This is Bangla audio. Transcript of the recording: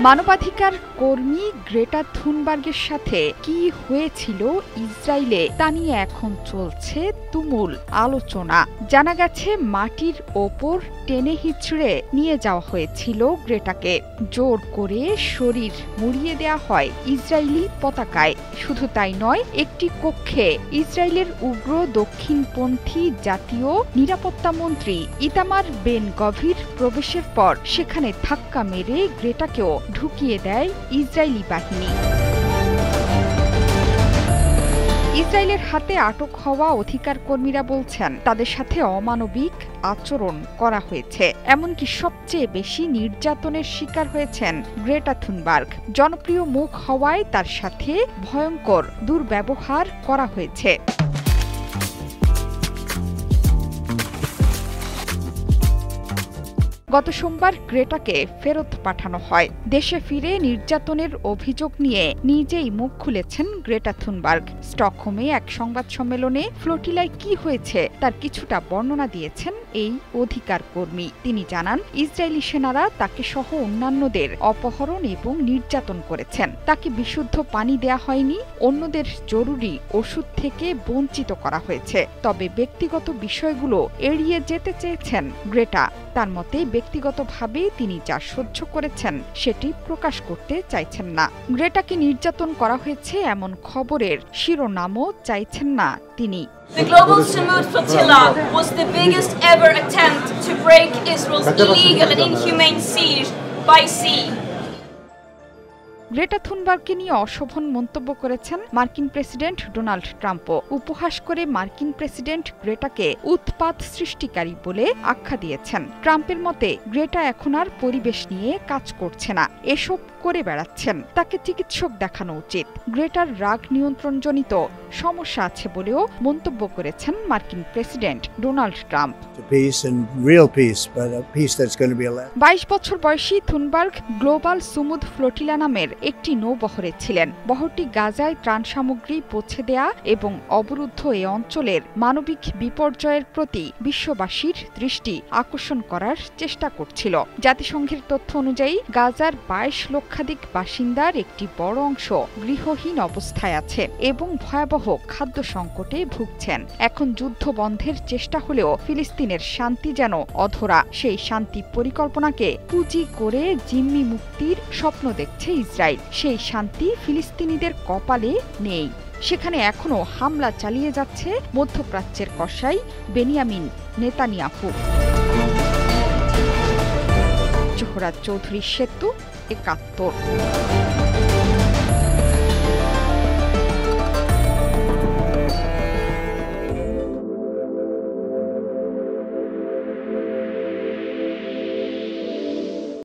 মানবাধিকার কর্মী গ্রেটা থুনবার্গের সাথে কি হয়েছিল ইসরায়েলে তা নিয়ে এখন চলছে তুমুল আলোচনা। জানা গেছে মাটির ওপর টেনে হিচড়ে নিয়ে যাওয়া হয়েছিল গ্রেটাকে। জোর করে শরীর মুড়িয়ে দেয়া হয় ইসরায়েলি পতাকায়। শুধু তাই নয়, একটি কক্ষে ইসরায়েলের উগ্র দক্ষিণপন্থী জাতীয় নিরাপত্তা মন্ত্রী ইতামার বেন গভির প্রবেশের পর সেখানে ধাক্কা মেরে গ্রেটাকেও ঢুকিয়ে দেয় ইসরায়েলি বাহিনী। ইসরায়েলের হাতে আটক হওয়া অধিকার কর্মীরা বলছেন তাদের সাথে অমানবিক আচরণ করা হয়েছে। এমনকি সবচেয়ে বেশি নির্যাতনের শিকার হয়েছেন গ্রেটা থুনবার্গ। জনপ্রিয় মুখ হওয়ায় তার সাথে ভয়ঙ্কর দুর্ব্যবহার করা হয়েছে। গত সোমবার গ্রেটাকে ফেরত পাঠানো হয়। দেশে ফিরে নির্যাতনের অভিযোগ নিয়ে নিজেই মুখ খুলেছেন গ্রেটা থুনবার্গ। স্টকহোমে এক সংবাদ সম্মেলনে ফ্লোটিলায় কি হয়েছে তার কিছুটা বর্ণনা দিয়েছেন এই অধিকার কর্মী। তিনি জানান, ইসরায়েলি সেনারা তাকে সহ অন্যান্যদের অপহরণ এবং নির্যাতন করেছেন। তাকে বিশুদ্ধ পানি দেয়া হয়নি, অন্যদের জরুরি ওষুধ থেকে বঞ্চিত করা হয়েছে। তবে ব্যক্তিগত বিষয়গুলো এড়িয়ে যেতে চেয়েছেন গ্রেটা। তার মতে ব্যক্তিগতভাবে তিনি যা সহ্য করেছেন সেটি প্রকাশ করতে চাইছেন না। গ্রেটাকে নির্যাতন করা হয়েছে এমন খবরের শিরোনামও চাইছেন না তিনি। The Global Samud Flotilla was the biggest ever attempt to break Israel's illegal and inhumane siege by sea. Greta থুনবার্গকে নিয়ে অশোভন মন্তব্য করেছেন মার্কিন প্রেসিডেন্ট ডোনাল্ড ট্রাম্পও। উপহাস করে মার্কিন প্রেসিডেন্ট গ্রেটাকে উৎপাত সৃষ্টিকারী বলে আখ্যা দিয়েছেন। ট্রাম্পের মতে গ্রেটা এখন আর পরিবেশ নিয়ে কাজ করছে না, এসব করে বেড়াচ্ছেন। তাকে চিকিৎসক দেখানো উচিত। গ্রেটার রাগ নিয়ন্ত্রণজনিত সমস্যা আছে বলেও মন্তব্য করেছেন মার্কিন প্রেসিডেন্ট ডোনাল্ড ট্রাম্প। 22 বছর বয়সী থুনবার্গ গ্লোবাল সুমুদ ফ্লোটিলা নামের একটি নৌবহরে ছিলেন। বহরটি গাজায় ত্রাণ সামগ্রী পৌঁছে দেয়া এবং অবরুদ্ধ এ অঞ্চলের মানবিক বিপর্যয়ের প্রতি বিশ্ববাসীর দৃষ্টি আকর্ষণ করার চেষ্টা করছিল। জাতিসংঘের তথ্য অনুযায়ী গাজার 22 লক্ষাধিক বাসিন্দার একটি বড় অংশ গৃহহীন অবস্থায় আছে এবং ভয়াবহ খাদ্য সংকটে ভুগছেন। এখন যুদ্ধ বন্ধের চেষ্টা হলেও ফিলিস্তিনের শান্তি যেন অধরা। সেই শান্তি পরিকল্পনাকে পুঁজি করে জিম্মি মুক্তির স্বপ্ন দেখছে ইসরায়েল। সেই শান্তি ফিলিস্তিনিদের কপালে নেই। সেখানে এখনো হামলা চালিয়ে যাচ্ছে মধ্যপ্রাচ্যের কসাই বেনিয়ামিন নেতানিয়াহু। জোহরা চৌধুরী সেতু, ৭১।